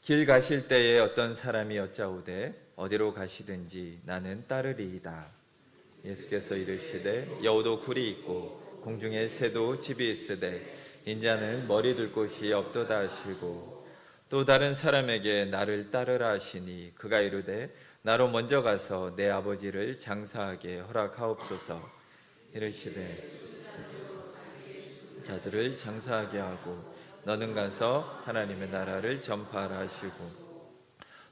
길 가실 때에 어떤 사람이 여짜오되 어디로 가시든지 나는 따르리이다. 예수께서 이르시되 여우도 굴이 있고 공중에 새도 집이 있으되 인자는 머리 둘 곳이 없도다 하시고, 또 다른 사람에게 나를 따르라 하시니 그가 이르되 나로 먼저 가서 내 아버지를 장사하게 허락하옵소서. 이르시되 자들을 장사하게 하고 너는 가서 하나님의 나라를 전파하라 하시고,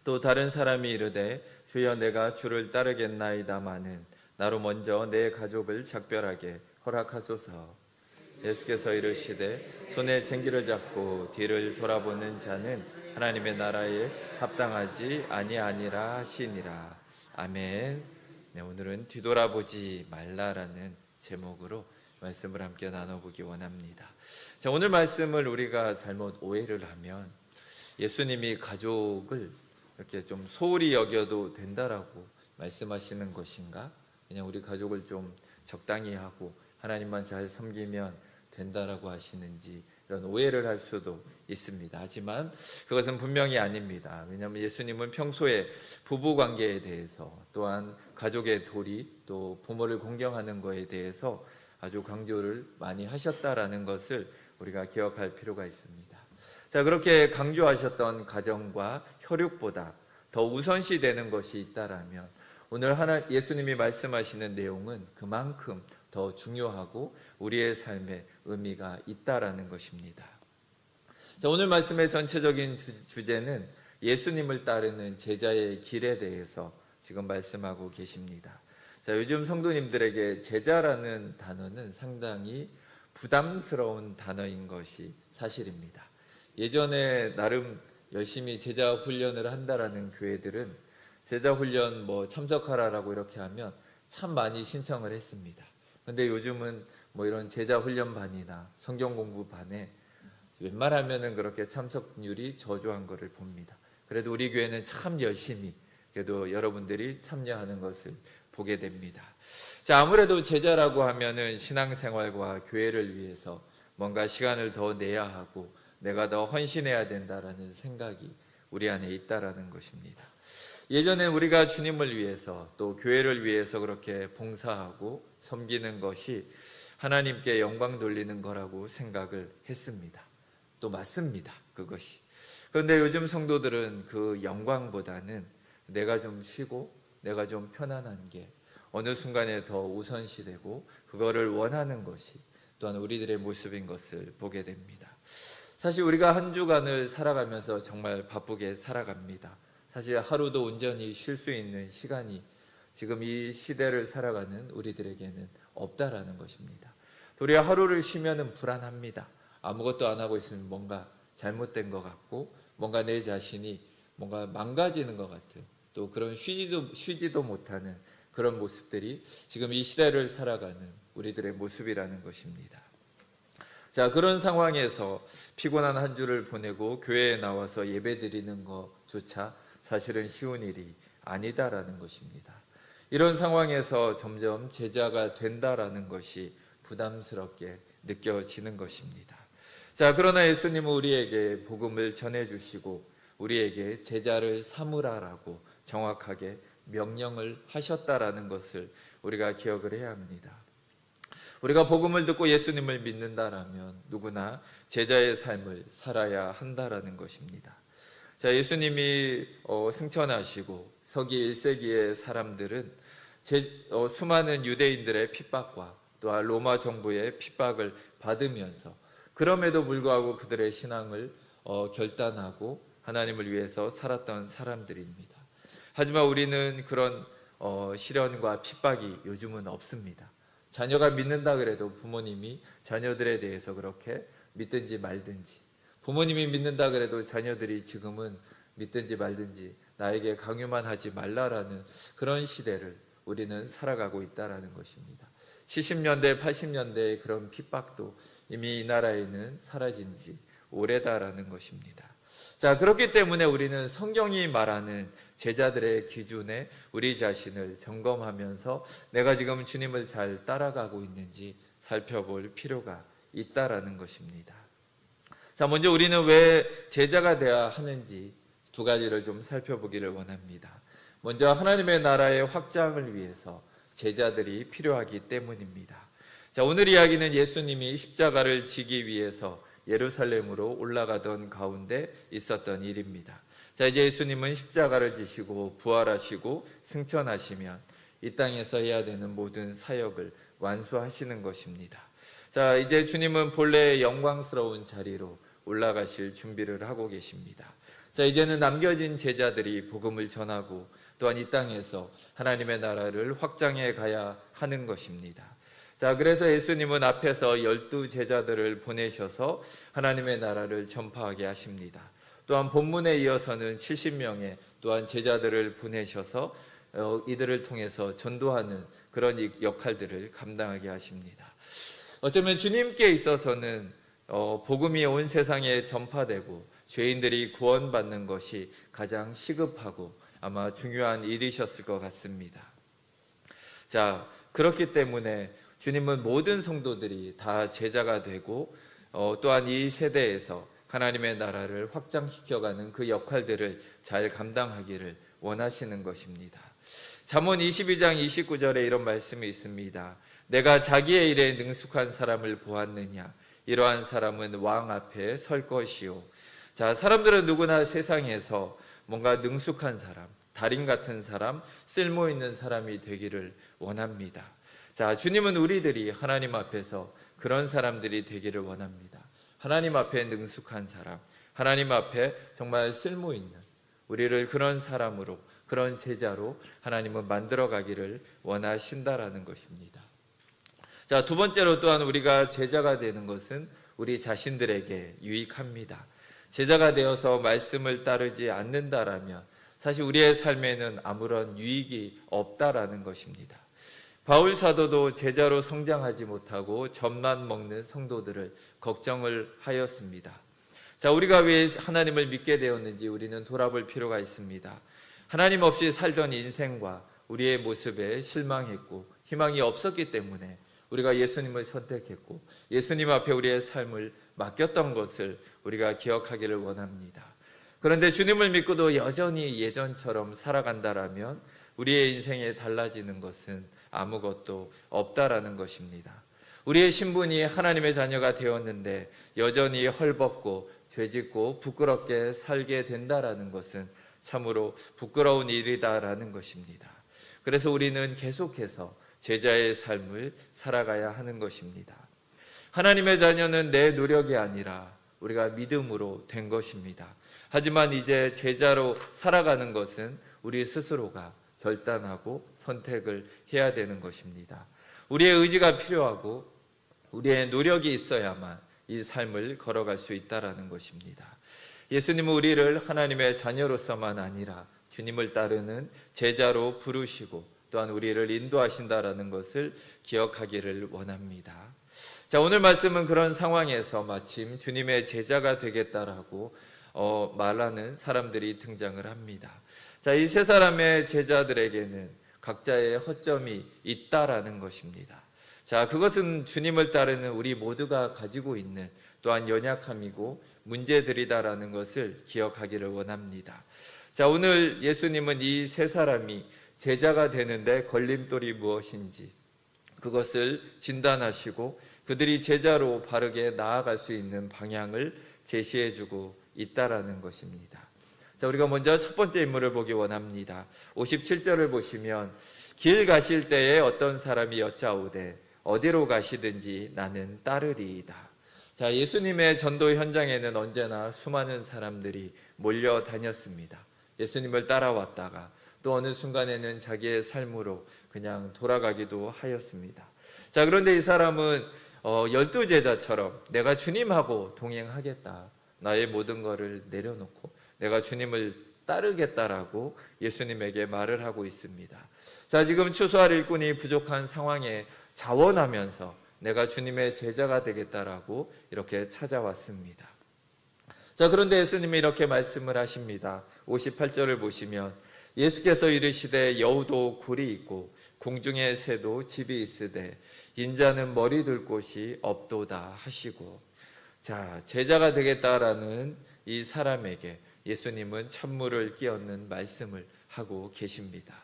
또 다른 사람이 이르되 주여 내가 주를 따르겠나이다마는 나로 먼저 내 가족을 작별하게 허락하소서. 예수께서 이르시되 손에 쟁기를 잡고 뒤를 돌아보는 자는 하나님의 나라에 합당하지 아니하니라 하시니라. 아멘. 네, 오늘은 뒤돌아보지 말라라는 제목으로 말씀을 함께 나눠보기 원합니다. 자, 오늘 말씀을 우리가 잘못 오해를 하면 예수님이 가족을 이렇게 좀 소홀히 여겨도 된다라고 말씀하시는 것인가? 그냥 우리 가족을 좀 적당히 하고 하나님만 잘 섬기면 된다라고 하시는지, 이런 오해를 할 수도 있습니다. 하지만 그것은 분명히 아닙니다. 왜냐하면 예수님은 평소에 부부 관계에 대해서, 또한 가족의 도리, 또 부모를 공경하는 것에 대해서 아주 강조를 많이 하셨다라는 것을 우리가 기억할 필요가 있습니다. 자, 그렇게 강조하셨던 가정과 혈육보다 더 우선시 되는 것이 있다라면 오늘 예수님이 말씀하시는 내용은 그만큼 더 중요하고 우리의 삶에 의미가 있다라는 것입니다. 자, 오늘 말씀의 전체적인 주제는 예수님을 따르는 제자의 길에 대해서 지금 말씀하고 계십니다. 자, 요즘 성도님들에게 제자라는 단어는 상당히 부담스러운 단어인 것이 사실입니다. 예전에 나름 열심히 제자 훈련을 한다라는 교회들은 제자 훈련 참석하라라고 이렇게 하면 참 많이 신청을 했습니다. 근데 요즘은 이런 제자 훈련반이나 성경 공부반에 웬만하면은 그렇게 참석률이 저조한 것을 봅니다. 그래도 우리 교회는 참 열심히 그래도 여러분들이 참여하는 것을 보게 됩니다. 자, 아무래도 제자라고 하면은 신앙생활과 교회를 위해서 뭔가 시간을 더 내야 하고 내가 더 헌신해야 된다라는 생각이 우리 안에 있다라는 것입니다. 예전에 우리가 주님을 위해서 또 교회를 위해서 그렇게 봉사하고 섬기는 것이 하나님께 영광 돌리는 거라고 생각을 했습니다. 또 맞습니다, 그것이. 그런데 요즘 성도들은 그 영광보다는 내가 좀 쉬고 내가 좀 편안한 게 어느 순간에 더 우선시되고 그거를 원하는 것이 또한 우리들의 모습인 것을 보게 됩니다. 사실 우리가 한 주간을 살아가면서 정말 바쁘게 살아갑니다. 사실 하루도 온전히 쉴 수 있는 시간이 지금 이 시대를 살아가는 우리들에게는 없다라는 것입니다. 도리어 하루를 쉬면은 불안합니다. 아무것도 안 하고 있으면 뭔가 잘못된 것 같고 뭔가 내 자신이 뭔가 망가지는 것 같은, 또 그런 쉬지도 못하는 그런 모습들이 지금 이 시대를 살아가는 우리들의 모습이라는 것입니다. 자, 그런 상황에서 피곤한 한 주를 보내고 교회에 나와서 예배드리는 것조차 사실은 쉬운 일이 아니다라는 것입니다. 이런 상황에서 점점 제자가 된다라는 것이 부담스럽게 느껴지는 것입니다. 자, 그러나 예수님은 우리에게 복음을 전해주시고 우리에게 제자를 삼으라라고 정확하게 명령을 하셨다라는 것을 우리가 기억을 해야 합니다. 우리가 복음을 듣고 예수님을 믿는다라면 누구나 제자의 삶을 살아야 한다라는 것입니다. 자, 예수님이 승천하시고 서기 1세기의 사람들은 수많은 유대인들의 핍박과 또한 로마 정부의 핍박을 받으면서 그럼에도 불구하고 그들의 신앙을 결단하고 하나님을 위해서 살았던 사람들입니다. 하지만 우리는 그런 시련과 핍박이 요즘은 없습니다. 자녀가 믿는다 그래도 부모님이 자녀들에 대해서 그렇게 믿든지 말든지, 부모님이 믿는다 그래도 자녀들이 지금은 믿든지 말든지 나에게 강요만 하지 말라라는 그런 시대를 우리는 살아가고 있다라는 것입니다. 70년대, 80년대의 그런 핍박도 이미 이 나라에는 사라진 지 오래다라는 것입니다. 자, 그렇기 때문에 우리는 성경이 말하는 제자들의 기준에 우리 자신을 점검하면서 내가 지금 주님을 잘 따라가고 있는지 살펴볼 필요가 있다라는 것입니다. 자, 먼저 우리는 왜 제자가 되어야 하는지 두 가지를 좀 살펴보기를 원합니다. 먼저 하나님의 나라의 확장을 위해서 제자들이 필요하기 때문입니다. 자, 오늘 이야기는 예수님이 십자가를 지기 위해서 예루살렘으로 올라가던 가운데 있었던 일입니다. 자, 이제 예수님은 십자가를 지시고 부활하시고 승천하시면 이 땅에서 해야 되는 모든 사역을 완수하시는 것입니다. 자, 이제 주님은 본래의 영광스러운 자리로 올라가실 준비를 하고 계십니다. 자, 이제는 남겨진 제자들이 복음을 전하고 또한 이 땅에서 하나님의 나라를 확장해 가야 하는 것입니다. 자, 그래서 예수님은 앞에서 12 제자들을 보내셔서 하나님의 나라를 전파하게 하십니다. 또한 본문에 이어서는 70명의 또한 제자들을 보내셔서 이들을 통해서 전도하는 그런 역할들을 감당하게 하십니다. 어쩌면 주님께 있어서는 복음이 온 세상에 전파되고 죄인들이 구원받는 것이 가장 시급하고 아마 중요한 일이셨을 것 같습니다. 자, 그렇기 때문에 주님은 모든 성도들이 다 제자가 되고 또한 이 세대에서 하나님의 나라를 확장시켜가는 그 역할들을 잘 감당하기를 원하시는 것입니다. 잠언 22장 29절에 이런 말씀이 있습니다. 내가 자기의 일에 능숙한 사람을 보았느냐? 이러한 사람은 왕 앞에 설 것이요. 자, 사람들은 누구나 세상에서 뭔가 능숙한 사람, 달인 같은 사람, 쓸모 있는 사람이 되기를 원합니다. 자, 주님은 우리들이 하나님 앞에서 그런 사람들이 되기를 원합니다. 하나님 앞에 능숙한 사람, 하나님 앞에 정말 쓸모 있는 우리를 그런 사람으로, 그런 제자로 하나님은 만들어 가기를 원하신다라는 것입니다. 자, 두 번째로 또한 우리가 제자가 되는 것은 우리 자신들에게 유익합니다. 제자가 되어서 말씀을 따르지 않는다라면 사실 우리의 삶에는 아무런 유익이 없다라는 것입니다. 바울 사도도 제자로 성장하지 못하고 젖만 먹는 성도들을 걱정을 하였습니다. 자, 우리가 왜 하나님을 믿게 되었는지 우리는 돌아볼 필요가 있습니다. 하나님 없이 살던 인생과 우리의 모습에 실망했고 희망이 없었기 때문에 우리가 예수님을 선택했고 예수님 앞에 우리의 삶을 맡겼던 것을 우리가 기억하기를 원합니다. 그런데 주님을 믿고도 여전히 예전처럼 살아간다라면 우리의 인생에 달라지는 것은 아무것도 없다라는 것입니다. 우리의 신분이 하나님의 자녀가 되었는데 여전히 헐벗고 죄짓고 부끄럽게 살게 된다라는 것은 참으로 부끄러운 일이다라는 것입니다. 그래서 우리는 계속해서 제자의 삶을 살아가야 하는 것입니다. 하나님의 자녀는 내 노력이 아니라 우리가 믿음으로 된 것입니다. 하지만 이제 제자로 살아가는 것은 우리 스스로가 결단하고 선택을 해야 되는 것입니다. 우리의 의지가 필요하고 우리의 노력이 있어야만 이 삶을 걸어갈 수 있다라는 것입니다. 예수님은 우리를 하나님의 자녀로서만 아니라 주님을 따르는 제자로 부르시고 또한 우리를 인도하신다라는 것을 기억하기를 원합니다. 자, 오늘 말씀은 그런 상황에서 마침 주님의 제자가 되겠다라고 말하는 사람들이 등장을 합니다. 자, 이 세 사람의 제자들에게는 각자의 허점이 있다라는 것입니다. 자, 그것은 주님을 따르는 우리 모두가 가지고 있는 또한 연약함이고 문제들이다라는 것을 기억하기를 원합니다. 자, 오늘 예수님은 이 세 사람이 제자가 되는데 걸림돌이 무엇인지 그것을 진단하시고 그들이 제자로 바르게 나아갈 수 있는 방향을 제시해주고 있다라는 것입니다. 자, 우리가 먼저 첫 번째 인물을 보기 원합니다. 57절을 보시면 길 가실 때에 어떤 사람이 여짜오되 어디로 가시든지 나는 따르리이다. 자, 예수님의 전도 현장에는 언제나 수많은 사람들이 몰려다녔습니다. 예수님을 따라왔다가 또 어느 순간에는 자기의 삶으로 그냥 돌아가기도 하였습니다. 자, 그런데 이 사람은 12 제자처럼 내가 주님하고 동행하겠다. 나의 모든 것을 내려놓고 내가 주님을 따르겠다라고 예수님에게 말을 하고 있습니다. 자, 지금 추수할 일꾼이 부족한 상황에 자원하면서 내가 주님의 제자가 되겠다라고 이렇게 찾아왔습니다. 자, 그런데 예수님이 이렇게 말씀을 하십니다. 58절을 보시면 예수께서 이르시되 여우도 굴이 있고 공중의 새도 집이 있으되 인자는 머리 둘 곳이 없도다 하시고, 자, 제자가 되겠다라는 이 사람에게 예수님은 찬물을 끼얹는 말씀을 하고 계십니다.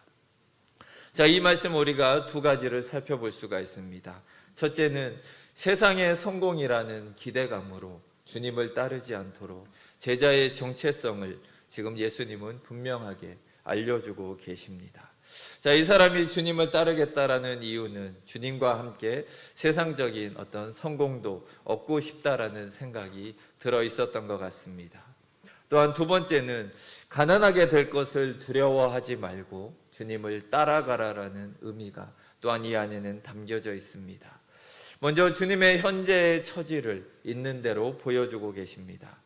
자, 이 말씀 우리가 두 가지를 살펴볼 수가 있습니다. 첫째는 세상의 성공이라는 기대감으로 주님을 따르지 않도록 제자의 정체성을 지금 예수님은 분명하게 알려주고 계십니다. 자, 이 사람이 주님을 따르겠다라는 이유는 주님과 함께 세상적인 어떤 성공도 얻고 싶다라는 생각이 들어 있었던 것 같습니다. 또한 두 번째는 가난하게 될 것을 두려워하지 말고 주님을 따라가라라는 의미가 또한 이 안에는 담겨져 있습니다. 먼저 주님의 현재의 처지를 있는 대로 보여주고 계십니다.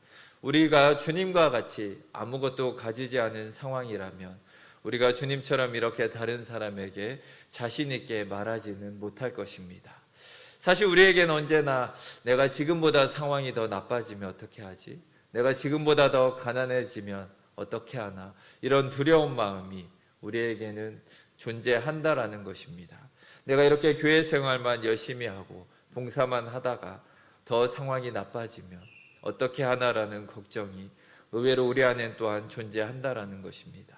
우리가 주님과 같이 아무것도 가지지 않은 상황이라면 우리가 주님처럼 이렇게 다른 사람에게 자신 있게 말하지는 못할 것입니다. 사실 우리에겐 언제나 내가 지금보다 상황이 더 나빠지면 어떻게 하지? 내가 지금보다 더 가난해지면 어떻게 하나? 이런 두려운 마음이 우리에게는 존재한다라는 것입니다. 내가 이렇게 교회 생활만 열심히 하고 봉사만 하다가 더 상황이 나빠지면 어떻게 하나라는 걱정이 의외로 우리 안엔 또한 존재한다라는 것입니다.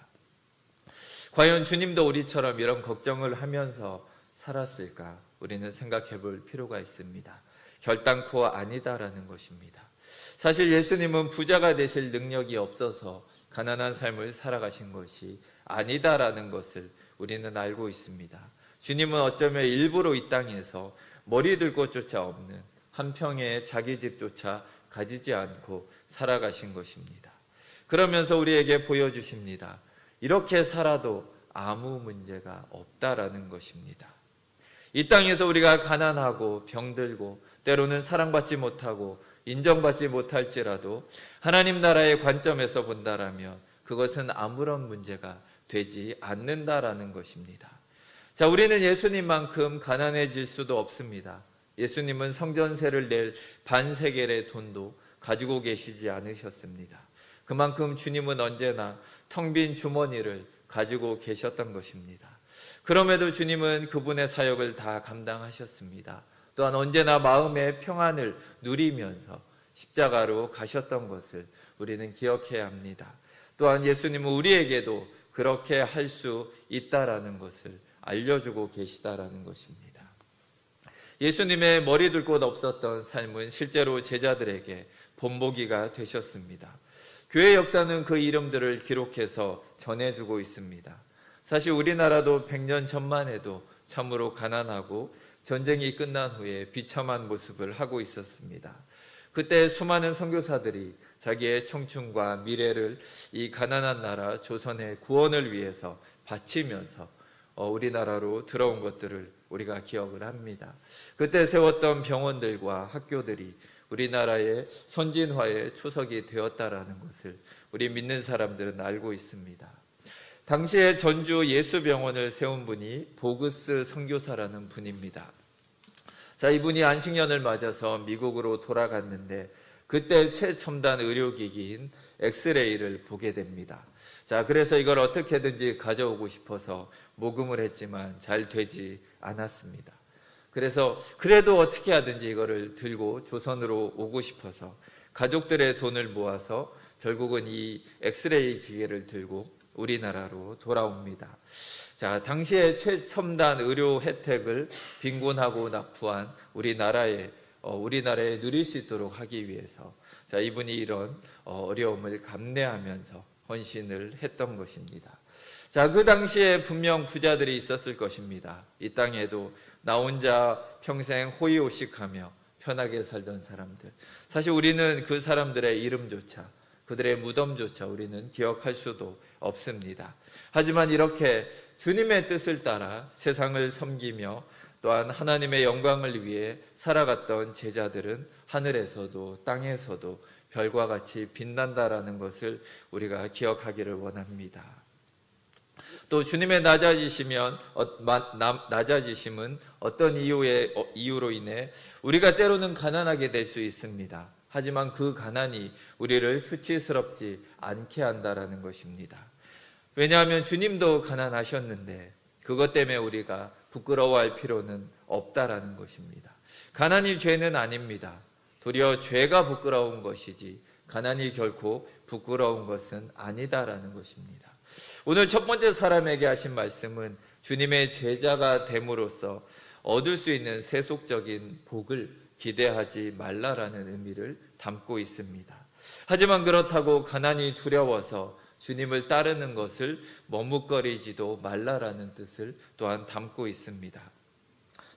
과연 주님도 우리처럼 이런 걱정을 하면서 살았을까? 우리는 생각해 볼 필요가 있습니다. 결단코 아니다라는 것입니다. 사실 예수님은 부자가 되실 능력이 없어서 가난한 삶을 살아가신 것이 아니다라는 것을 우리는 알고 있습니다. 주님은 어쩌면 일부러 이 땅에서 머리 들 곳조차 없는 한 평의 자기 집조차 가지지 않고 살아가신 것입니다. 그러면서 우리에게 보여주십니다. 이렇게 살아도 아무 문제가 없다라는 것입니다. 이 땅에서 우리가 가난하고 병들고 때로는 사랑받지 못하고 인정받지 못할지라도 하나님 나라의 관점에서 본다라면 그것은 아무런 문제가 되지 않는다라는 것입니다. 자, 우리는 예수님만큼 가난해질 수도 없습니다. 예수님은 성전세를 낼 반세겔의 돈도 가지고 계시지 않으셨습니다. 그만큼 주님은 언제나 텅 빈 주머니를 가지고 계셨던 것입니다. 그럼에도 주님은 그분의 사역을 다 감당하셨습니다. 또한 언제나 마음의 평안을 누리면서 십자가로 가셨던 것을 우리는 기억해야 합니다. 또한 예수님은 우리에게도 그렇게 할 수 있다라는 것을 알려주고 계시다라는 것입니다. 예수님의 머리 둘 곳 없었던 삶은 실제로 제자들에게 본보기가 되셨습니다. 교회 역사는 그 이름들을 기록해서 전해주고 있습니다. 사실 우리나라도 100년 전만 해도 참으로 가난하고 전쟁이 끝난 후에 비참한 모습을 하고 있었습니다. 그때 수많은 선교사들이 자기의 청춘과 미래를 이 가난한 나라 조선의 구원을 위해서 바치면서 우리나라로 들어온 것들을 우리가 기억을 합니다. 그때 세웠던 병원들과 학교들이 우리나라의 선진화의 초석이 되었다라는 것을 우리 믿는 사람들은 알고 있습니다. 당시에 전주 예수병원을 세운 분이 보그스 선교사라는 분입니다. 자, 이분이 안식년을 맞아서 미국으로 돌아갔는데 그때 최첨단 의료기기인 엑스레이를 보게 됩니다. 자, 그래서 이걸 어떻게든지 가져오고 싶어서 모금을 했지만 잘 되지 않았습니다. 그래서 그래도 어떻게 하든지 이거를 들고 조선으로 오고 싶어서 가족들의 돈을 모아서 결국은 이 엑스레이 기계를 들고 우리나라로 돌아옵니다. 자, 당시에 최첨단 의료 혜택을 빈곤하고 낙후한 우리나라에 누릴 수 있도록 하기 위해서 자, 이분이 이런 어려움을 감내하면서 헌신을 했던 것입니다. 자, 그 당시에 분명 부자들이 있었을 것입니다. 이 땅에도 나 혼자 평생 호의호식하며 편하게 살던 사람들. 사실 우리는 그 사람들의 이름조차 그들의 무덤조차 우리는 기억할 수도 없습니다. 하지만 이렇게 주님의 뜻을 따라 세상을 섬기며 또한 하나님의 영광을 위해 살아갔던 제자들은 하늘에서도 땅에서도 별과 같이 빛난다라는 것을 우리가 기억하기를 원합니다. 또 주님의 낮아지심은 어떤 이유로 인해 우리가 때로는 가난하게 될 수 있습니다. 하지만 그 가난이 우리를 수치스럽지 않게 한다라는 것입니다. 왜냐하면 주님도 가난하셨는데 그것 때문에 우리가 부끄러워할 필요는 없다라는 것입니다. 가난이 죄는 아닙니다. 도리어 죄가 부끄러운 것이지 가난이 결코 부끄러운 것은 아니다라는 것입니다. 오늘 첫 번째 사람에게 하신 말씀은 주님의 제자가 됨으로써 얻을 수 있는 세속적인 복을 기대하지 말라라는 의미를 담고 있습니다. 하지만 그렇다고 가난이 두려워서 주님을 따르는 것을 머뭇거리지도 말라라는 뜻을 또한 담고 있습니다.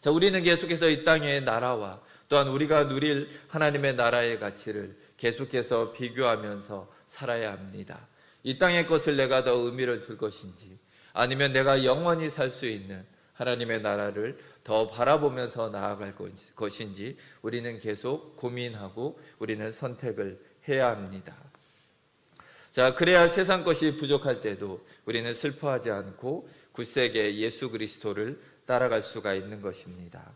자, 우리는 계속해서 이 땅의 나라와 또한 우리가 누릴 하나님의 나라의 가치를 계속해서 비교하면서 살아야 합니다. 이 땅의 것을 내가 더 의미를 둘 것인지, 아니면 내가 영원히 살 수 있는 하나님의 나라를 더 바라보면서 나아갈 것인지 우리는 계속 고민하고 우리는 선택을 해야 합니다. 자, 그래야 세상 것이 부족할 때도 우리는 슬퍼하지 않고 굳세게 예수 그리스도를 따라갈 수가 있는 것입니다.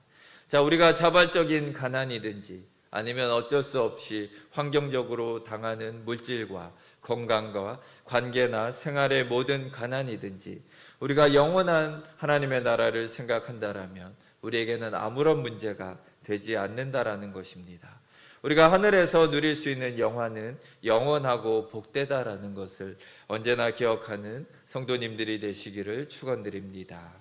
자, 우리가 자발적인 가난이든지 아니면 어쩔 수 없이 환경적으로 당하는 물질과 건강과 관계나 생활의 모든 가난이든지 우리가 영원한 하나님의 나라를 생각한다라면 우리에게는 아무런 문제가 되지 않는다라는 것입니다. 우리가 하늘에서 누릴 수 있는 영화는 영원하고 복되다라는 것을 언제나 기억하는 성도님들이 되시기를 축원드립니다.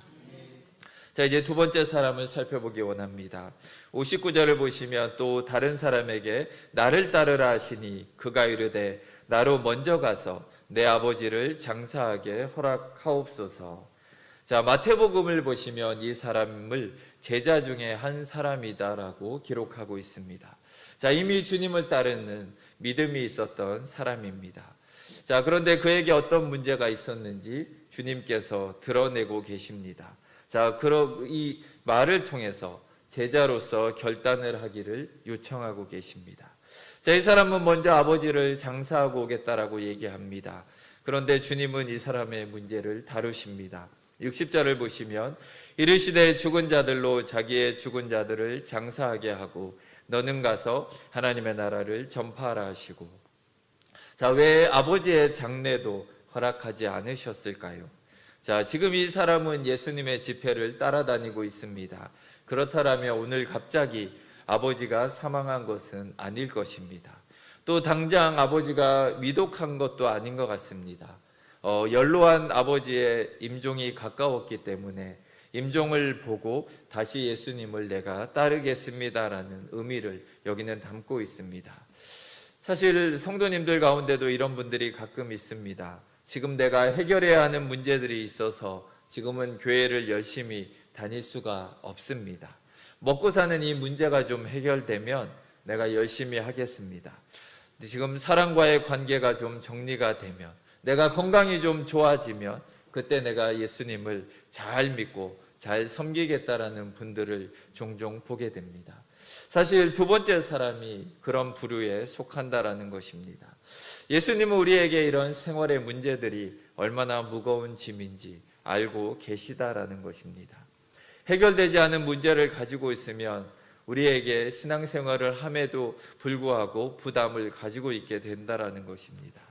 자, 이제 두 번째 사람을 살펴보기 원합니다. 59절을 보시면 또 다른 사람에게 나를 따르라 하시니 그가 이르되 나로 먼저 가서 내 아버지를 장사하게 허락하옵소서. 자, 마태복음을 보시면 이 사람을 제자 중에 한 사람이다라고 기록하고 있습니다. 자, 이미 주님을 따르는 믿음이 있었던 사람입니다. 자, 그런데 그에게 어떤 문제가 있었는지 주님께서 드러내고 계십니다. 자, 이 말을 통해서 제자로서 결단을 하기를 요청하고 계십니다. 자, 이 사람은 먼저 아버지를 장사하고 오겠다라고 얘기합니다. 그런데 주님은 이 사람의 문제를 다루십니다. 60절을 보시면 이르시되 죽은 자들로 자기의 죽은 자들을 장사하게 하고 너는 가서 하나님의 나라를 전파하라 하시고. 자, 왜 아버지의 장례도 허락하지 않으셨을까요? 자, 지금 이 사람은 예수님의 집회를 따라다니고 있습니다. 그렇다면 오늘 갑자기 아버지가 사망한 것은 아닐 것입니다. 또 당장 아버지가 위독한 것도 아닌 것 같습니다. 연로한 아버지의 임종이 가까웠기 때문에 임종을 보고 다시 예수님을 내가 따르겠습니다라는 의미를 여기는 담고 있습니다. 사실 성도님들 가운데도 이런 분들이 가끔 있습니다. 지금 내가 해결해야 하는 문제들이 있어서 지금은 교회를 열심히 다닐 수가 없습니다. 먹고 사는 이 문제가 좀 해결되면 내가 열심히 하겠습니다. 지금 사람과의 관계가 좀 정리가 되면, 내가 건강이 좀 좋아지면 그때 내가 예수님을 잘 믿고 잘 섬기겠다라는 분들을 종종 보게 됩니다. 사실 두 번째 사람이 그런 부류에 속한다라는 것입니다. 예수님은 우리에게 이런 생활의 문제들이 얼마나 무거운 짐인지 알고 계시다라는 것입니다. 해결되지 않은 문제를 가지고 있으면 우리에게 신앙생활을 함에도 불구하고 부담을 가지고 있게 된다라는 것입니다.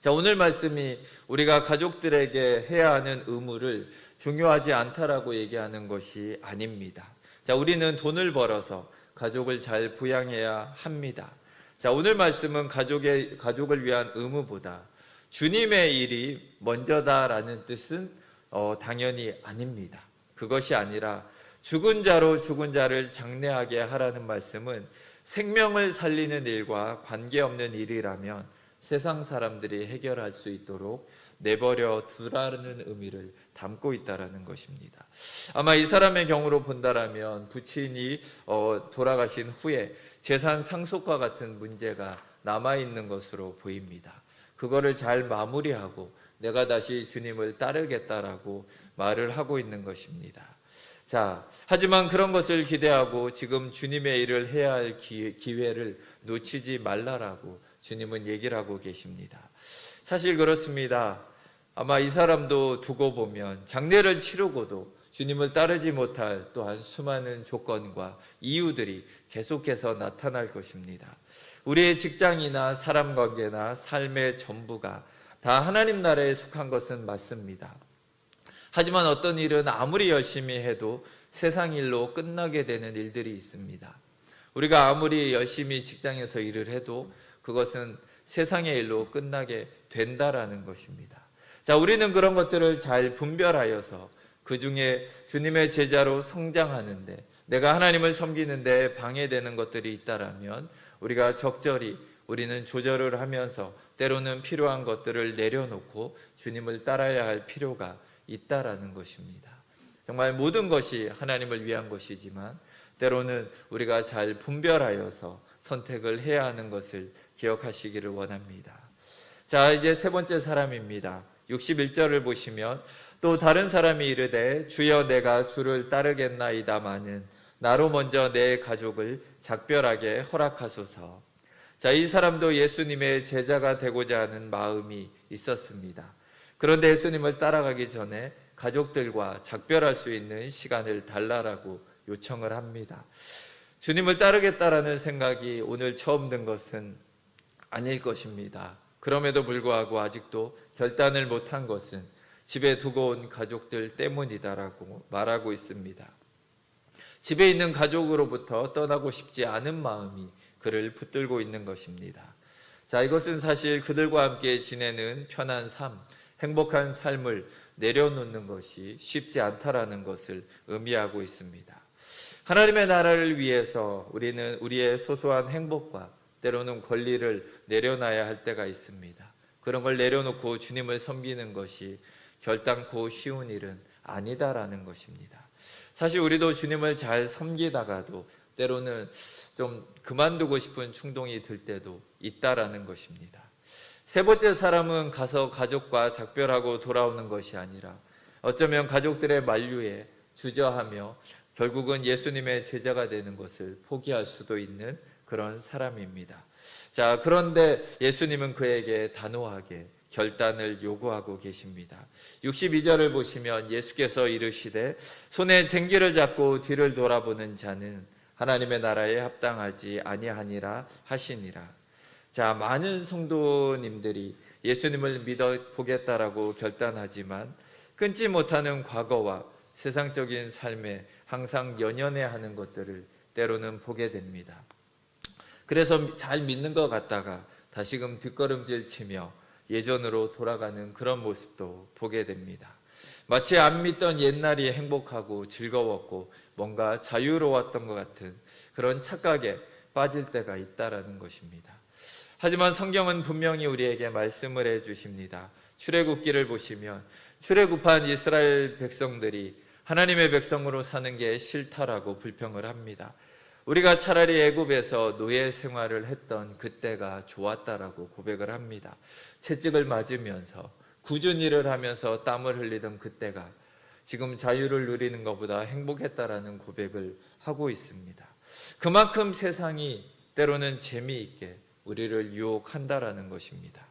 자, 오늘 말씀이 우리가 가족들에게 해야 하는 의무를 중요하지 않다라고 얘기하는 것이 아닙니다. 자, 우리는 돈을 벌어서 가족을 잘 부양해야 합니다. 자, 오늘 말씀은 가족을 위한 의무보다 주님의 일이 먼저다라는 뜻은 당연히 아닙니다. 그것이 아니라 죽은 자로 죽은 자를 장례하게 하라는 말씀은 생명을 살리는 일과 관계없는 일이라면 세상 사람들이 해결할 수 있도록 내버려 두라는 의미를 담고 있다라는 것입니다. 아마 이 사람의 경우로 본다라면 부친이 돌아가신 후에 재산 상속과 같은 문제가 남아있는 것으로 보입니다. 그거를 잘 마무리하고 내가 다시 주님을 따르겠다라고 말을 하고 있는 것입니다. 자, 하지만 그런 것을 기대하고 지금 주님의 일을 해야 할 기회를 놓치지 말라라고 주님은 얘기를 하고 계십니다. 사실 그렇습니다. 아마 이 사람도 두고 보면 장례를 치르고도 주님을 따르지 못할 또한 수많은 조건과 이유들이 계속해서 나타날 것입니다. 우리의 직장이나 사람 관계나 삶의 전부가 다 하나님 나라에 속한 것은 맞습니다. 하지만 어떤 일은 아무리 열심히 해도 세상 일로 끝나게 되는 일들이 있습니다. 우리가 아무리 열심히 직장에서 일을 해도 그것은 세상의 일로 끝나게 된다라는 것입니다. 자, 우리는 그런 것들을 잘 분별하여서 그 중에 주님의 제자로 성장하는데, 내가 하나님을 섬기는데 방해되는 것들이 있다라면 우리가 적절히 우리는 조절을 하면서 때로는 필요한 것들을 내려놓고 주님을 따라야 할 필요가 있다라는 것입니다. 정말 모든 것이 하나님을 위한 것이지만 때로는 우리가 잘 분별하여서 선택을 해야 하는 것을 기억하시기를 원합니다. 자, 이제 세 번째 사람입니다. 61절을 보시면 또 다른 사람이 이르되 주여 내가 주를 따르겠나이다마는 나로 먼저 내 가족을 작별하게 허락하소서. 자, 이 사람도 예수님의 제자가 되고자 하는 마음이 있었습니다. 그런데 예수님을 따라가기 전에 가족들과 작별할 수 있는 시간을 달라라고 요청을 합니다. 주님을 따르겠다라는 생각이 오늘 처음 든 것은 아닐 것입니다. 그럼에도 불구하고 아직도 결단을 못한 것은 집에 두고 온 가족들 때문이다라고 말하고 있습니다. 집에 있는 가족으로부터 떠나고 싶지 않은 마음이 그를 붙들고 있는 것입니다. 자, 이것은 사실 그들과 함께 지내는 편한 삶, 행복한 삶을 내려놓는 것이 쉽지 않다라는 것을 의미하고 있습니다. 하나님의 나라를 위해서 우리는 우리의 소소한 행복과 때로는 권리를 내려놔야 할 때가 있습니다. 그런 걸 내려놓고 주님을 섬기는 것이 결단코 쉬운 일은 아니다라는 것입니다. 사실 우리도 주님을 잘 섬기다가도 때로는 좀 그만두고 싶은 충동이 들 때도 있다라는 것입니다. 세 번째 사람은 가서 가족과 작별하고 돌아오는 것이 아니라 어쩌면 가족들의 만류에 주저하며 결국은 예수님의 제자가 되는 것을 포기할 수도 있는 그런 사람입니다. 자, 그런데 예수님은 그에게 단호하게 결단을 요구하고 계십니다. 62절을 보시면 예수께서 이르시되 손에 쟁기를 잡고 뒤를 돌아보는 자는 하나님의 나라에 합당하지 아니하니라 하시니라. 자, 많은 성도님들이 예수님을 믿어 보겠다라고 결단하지만 끊지 못하는 과거와 세상적인 삶에 항상 연연해 하는 것들을 때로는 보게 됩니다. 그래서 잘 믿는 것 같다가 다시금 뒷걸음질 치며 예전으로 돌아가는 그런 모습도 보게 됩니다. 마치 안 믿던 옛날이 행복하고 즐거웠고 뭔가 자유로웠던 것 같은 그런 착각에 빠질 때가 있다라는 것입니다. 하지만 성경은 분명히 우리에게 말씀을 해주십니다. 출애굽기를 보시면 출애굽한 이스라엘 백성들이 하나님의 백성으로 사는 게 싫다라고 불평을 합니다. 우리가 차라리 애굽에서 노예 생활을 했던 그때가 좋았다라고 고백을 합니다. 채찍을 맞으면서 굳은 일을 하면서 땀을 흘리던 그때가 지금 자유를 누리는 것보다 행복했다라는 고백을 하고 있습니다. 그만큼 세상이 때로는 재미있게 우리를 유혹한다라는 것입니다.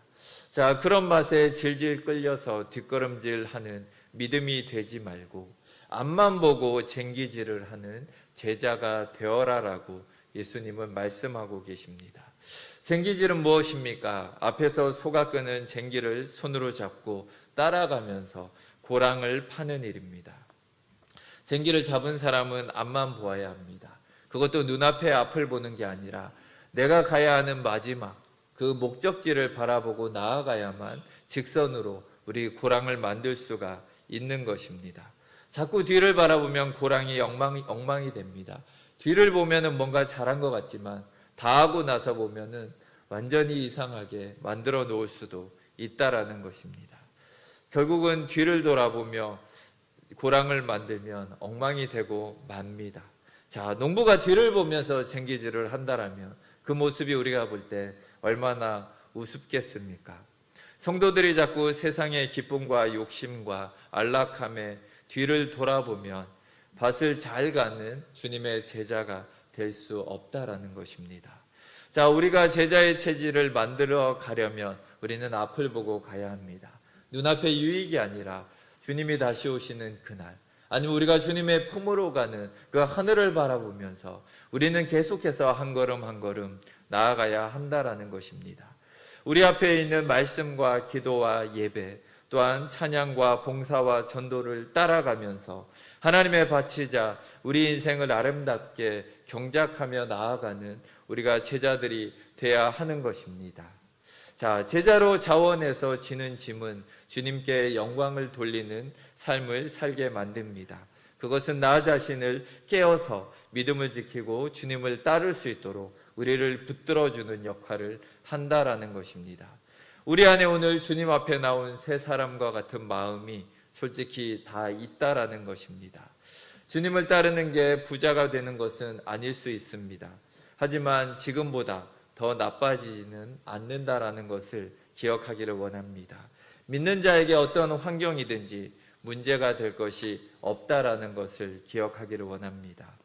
자, 그런 맛에 질질 끌려서 뒷걸음질하는 믿음이 되지 말고 앞만 보고 쟁기질을 하는 제자가 되어라라고 예수님은 말씀하고 계십니다. 쟁기질은 무엇입니까? 앞에서 소가 끄는 쟁기를 손으로 잡고 따라가면서 고랑을 파는 일입니다. 쟁기를 잡은 사람은 앞만 보아야 합니다. 그것도 눈앞의 앞을 보는 게 아니라 내가 가야 하는 마지막 그 목적지를 바라보고 나아가야만 직선으로 우리 고랑을 만들 수가 있는 것입니다. 자꾸 뒤를 바라보면 고랑이 엉망이 됩니다. 뒤를 보면은 뭔가 잘한 것 같지만 다 하고 나서 보면은 완전히 이상하게 만들어 놓을 수도 있다라는 것입니다. 결국은 뒤를 돌아보며 고랑을 만들면 엉망이 되고 맙니다. 자, 농부가 뒤를 보면서 쟁기질을 한다라면 그 모습이 우리가 볼 때 얼마나 우습겠습니까? 성도들이 자꾸 세상의 기쁨과 욕심과 안락함에 뒤를 돌아보면 밭을 잘 가는 주님의 제자가 될 수 없다라는 것입니다. 자, 우리가 제자의 체질을 만들어 가려면 우리는 앞을 보고 가야 합니다. 눈앞의 유익이 아니라 주님이 다시 오시는 그날, 아니면 우리가 주님의 품으로 가는 그 하늘을 바라보면서 우리는 계속해서 한 걸음 한 걸음 나아가야 한다라는 것입니다. 우리 앞에 있는 말씀과 기도와 예배, 또한 찬양과 봉사와 전도를 따라가면서 하나님의 밭이자 우리 인생을 아름답게 경작하며 나아가는 우리가 제자들이 돼야 하는 것입니다. 자, 제자로 자원해서 지는 짐은 주님께 영광을 돌리는 삶을 살게 만듭니다. 그것은 나 자신을 깨어서 믿음을 지키고 주님을 따를 수 있도록 우리를 붙들어주는 역할을 한다라는 것입니다. 우리 안에 오늘 주님 앞에 나온 세 사람과 같은 마음이 솔직히 다 있다라는 것입니다. 주님을 따르는 게 부자가 되는 것은 아닐 수 있습니다. 하지만 지금보다 더 나빠지지는 않는다라는 것을 기억하기를 원합니다. 믿는 자에게 어떤 환경이든지 문제가 될 것이 없다라는 것을 기억하기를 원합니다.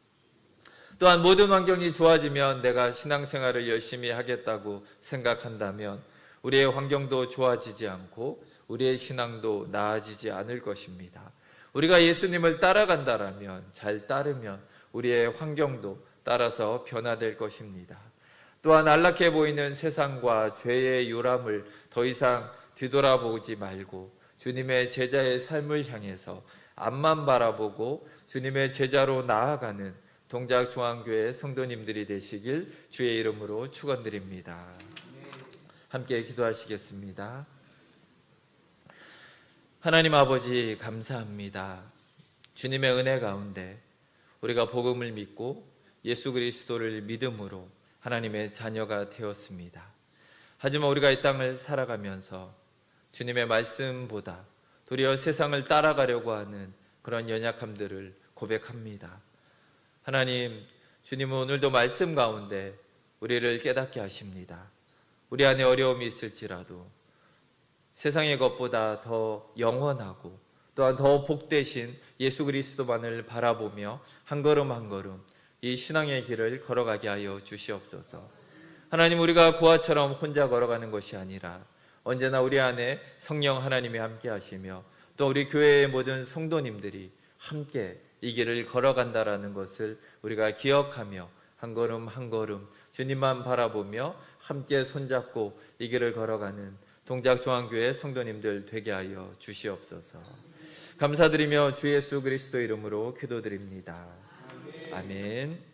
또한 모든 환경이 좋아지면 내가 신앙생활을 열심히 하겠다고 생각한다면 우리의 환경도 좋아지지 않고 우리의 신앙도 나아지지 않을 것입니다. 우리가 예수님을 따라간다라면, 잘 따르면 우리의 환경도 따라서 변화될 것입니다. 또한 안락해 보이는 세상과 죄의 요람을 더 이상 뒤돌아보지 말고 주님의 제자의 삶을 향해서 앞만 바라보고 주님의 제자로 나아가는 동작중앙교회 성도님들이 되시길 주의 이름으로 축원드립니다. 함께 기도하시겠습니다. 하나님 아버지, 감사합니다. 주님의 은혜 가운데 우리가 복음을 믿고 예수 그리스도를 믿음으로 하나님의 자녀가 되었습니다. 하지만 우리가 이 땅을 살아가면서 주님의 말씀보다 도리어 세상을 따라가려고 하는 그런 연약함들을 고백합니다. 하나님, 주님은 오늘도 말씀 가운데 우리를 깨닫게 하십니다. 우리 안에 어려움이 있을지라도 세상의 것보다 더 영원하고 또한 더 복되신 예수 그리스도만을 바라보며 한 걸음 한 걸음 이 신앙의 길을 걸어가게 하여 주시옵소서. 하나님, 우리가 고아처럼 혼자 걸어가는 것이 아니라 언제나 우리 안에 성령 하나님이 함께 하시며 또 우리 교회의 모든 성도님들이 함께 이 길을 걸어간다라는 것을 우리가 기억하며 한 걸음 한 걸음 주님만 바라보며 함께 손잡고 이 길을 걸어가는 동작중앙교회 성도님들 되게 하여 주시옵소서. 감사드리며 주 예수 그리스도 이름으로 기도드립니다. 아멘.